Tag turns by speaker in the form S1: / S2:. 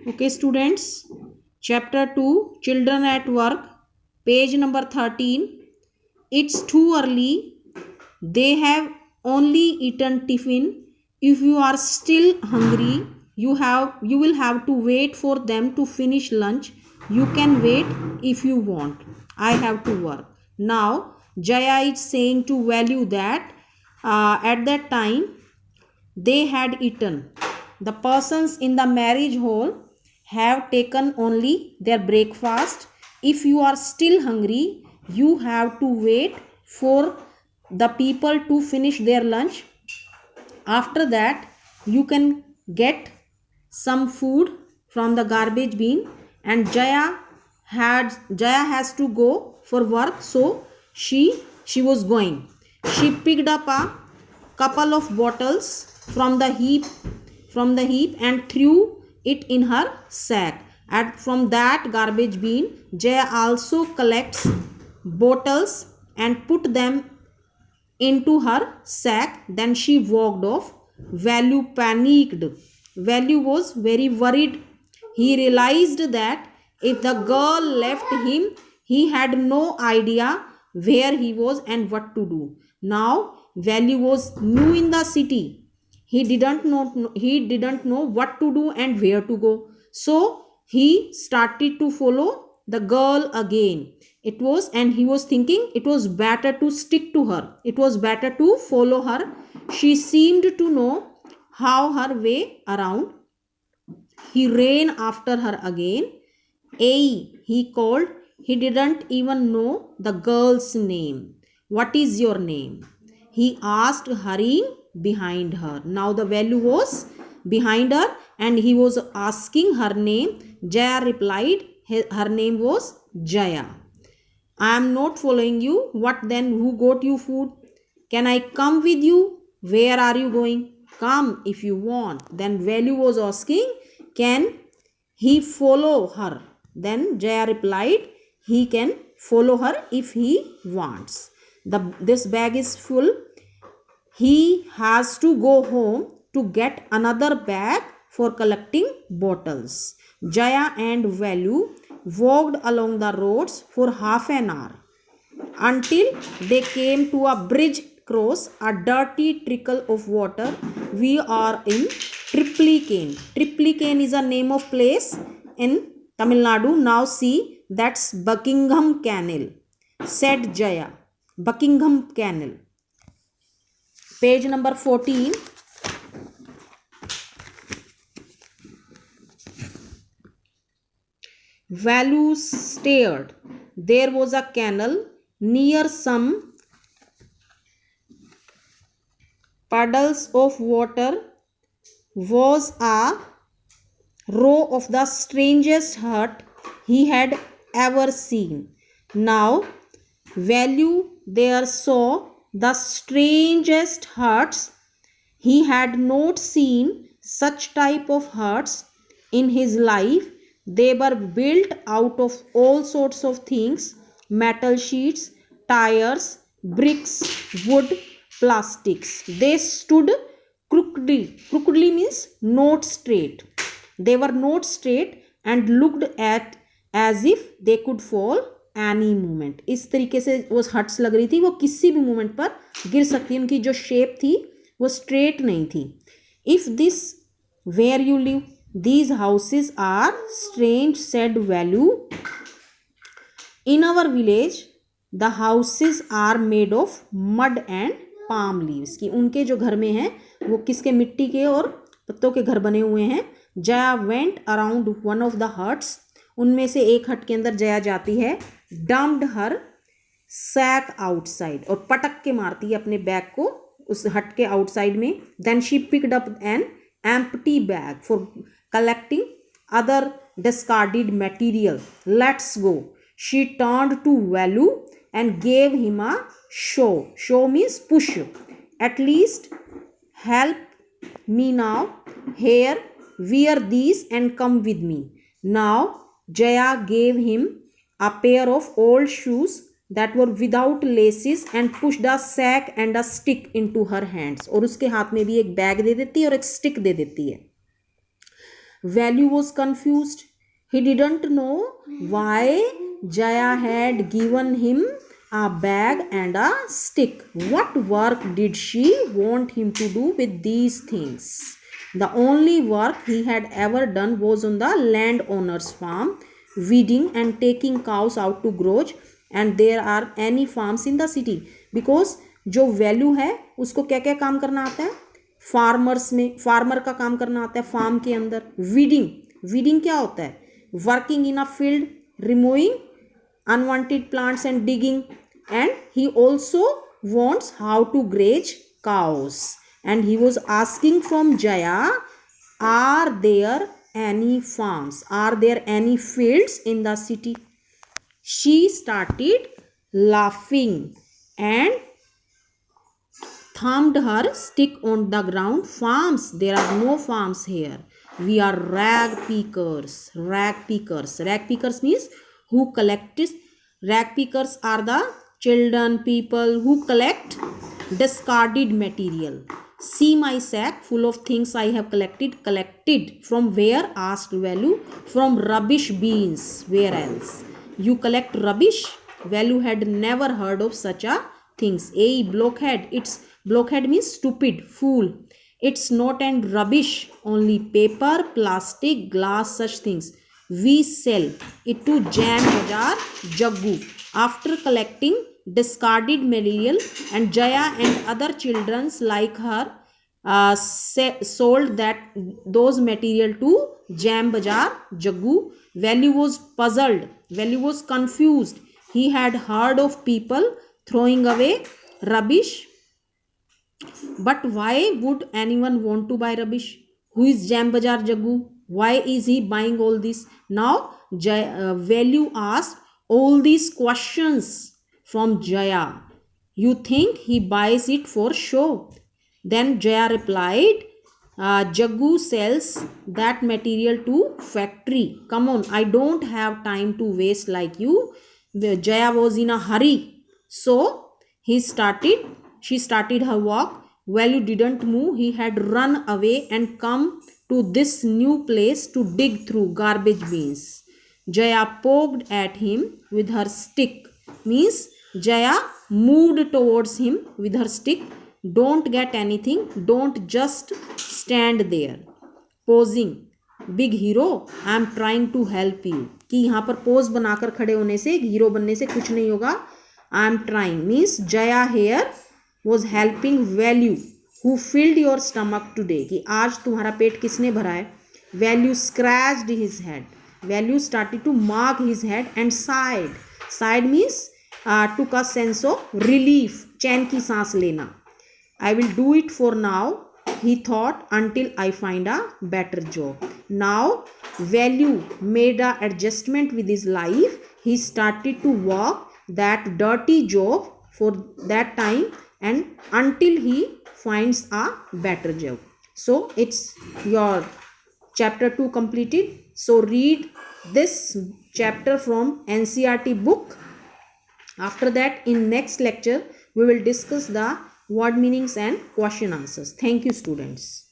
S1: Okay, students, chapter 2, Children at Work, page number 13. It's too early. They have only eaten tiffin. If you are still hungry, you will have to wait for them to finish lunch. You can wait if you want. I have to work. Now, Jaya is saying to Value that at that time they had eaten. The persons in the marriage hall have taken only their breakfast. If you are still hungry, you have to wait for the people to finish their lunch. After that, you can get some food from the garbage bin. And Jaya has to go for work, so she was going. She picked up a couple of bottles from the heap and threw it in her sack. And from that garbage bin, Jaya also collects bottles and put them into her sack. Then she walked off. Value panicked. Value was very worried. He realized that if the girl left him, he had no idea where he was and what to do. Now Value was new in the city. He didn't know what to do and where to go. So he started to follow the girl again. He was thinking it was better to stick to her. It was better to follow her. She seemed to know how her way around. He ran after her again. Hey, he called. He didn't even know the girl's name. What is your name? He asked, hurrying behind her. Now the Value was behind her and he was asking her name. Jaya replied, her name was Jaya. I am not following you. What then? Who got you food? Can I come with you? Where are you going? Come if you want. Then Value was asking, can he follow her? Then Jaya replied, he can follow her if he wants. This bag is full. He has to go home to get another bag for collecting bottles. Jaya and Value walked along the roads for half an hour until they came to a bridge cross a dirty trickle of water. We are in Triplicane. Triplicane is a name of place in Tamil Nadu. Now see, that's Buckingham Canal, said Jaya. Buckingham Canal. Page number 14. Value stared. There was a canal. Near some puddles of water was a row of the strangest hut he had ever seen. Now Value there saw the strangest huts. He had not seen such type of huts in his life. They were built out of all sorts of things: metal sheets, tires, bricks, wood, plastics. They stood crookedly. Crookedly means not straight. They were not straight and looked at as if they could fall any moment. इस तरीके से वो huts लग रही थी, वो किसी भी मोमेंट पर गिर सकती. उनकी जो शेप थी वो स्ट्रेट नहीं थी. If this where you live, these houses are strange, said Value. In our village, the houses are made of mud and palm leaves. कि उनके जो घर में हैं वो किसके, मिट्टी के और पत्तों के घर बने हुए हैं. Jaya went around one of the huts. उनमें से एक हट के अंदर जया जाती है. Dumped her sack outside. और पटक के मारती है अपने बैग को उस हट के आउटसाइड में. Then she picked up an empty bag for collecting other discarded material. Let's go. She turned to Value and gave him a shove. Shove means push. At least help me now. Here, wear these and come with me. Now Jaya gave him a pair of old shoes that were without laces and pushed a sack and a stick into her hands. और उसके हाथ में भी एक bag दे देती है और एक स्टिक दे देती है. Value was confused. He didn't know why Jaya had given him a bag and a stick. What work did she want him to do with these things? The only work he had ever done was on the landowner's farm, weeding and taking cows out to grazing, and there are any farms in the city. Because जो value है उसको क्या क्या काम करना आता है, farmer का काम करना आता है फार्म के अंदर. वीडिंग क्या होता है, working in a field, removing unwanted plants and digging. And he also wants how to graze cows. And he was asking from Jaya, are there any farms, are there any fields in the city? She started laughing and thumped her stick on the ground. Farms, there are no farms here. We are rag pickers. Rag pickers means who collects. Rag pickers are the children, people who collect discarded material. See my sack full of things I have collected. From where? Asked Value. From rubbish bins. Where else? You collect rubbish? Value had never heard of such a things. A blockhead. Blockhead means stupid, fool. It's not and rubbish, only paper, plastic, glass, such things. We sell it to Jam Bazaar Jaggu. After collecting discarded material, and Jaya and other children like her sold those material to Jam Bazaar Jaggu. Value was puzzled. Value was confused. He had heard of people throwing away rubbish, but why would anyone want to buy rubbish? Who is Jam Bazaar Jaggu? Why is he buying all this? Now Value asked all these questions from Jaya. You think he buys it for show? Then Jaya replied, Jaggu sells that material to factory. Come on, I don't have time to waste like you. Jaya was in a hurry, so she started her walk. Value didn't move. He had run away and come to this new place to dig through garbage bins. Jaya poked at him with her stick. Means Jaya moved towards him with her stick. Don't get anything. Don't just stand there posing. Big hero, I am trying to help you. कि यहाँ पर pose बनाकर खड़े होने से, hero बनने से कुछ नहीं होगा. I am trying means Jaya here was helping Value who filled your stomach today. कि आज तुम्हारा पेट किसने भरा है. Value scratched his head. Value started to mark his head and sighed. Sighed means took a sense of relief, चैन की सांस लेना. I will do it for now, he thought, until I find a better job. Now Value made a adjustment with his life. He started to work that dirty job for that time and until he finds a better job. So it's your chapter 2 completed. So read this chapter from NCERT book. After that, in next lecture we will discuss the word meanings and question answers. Thank you, students.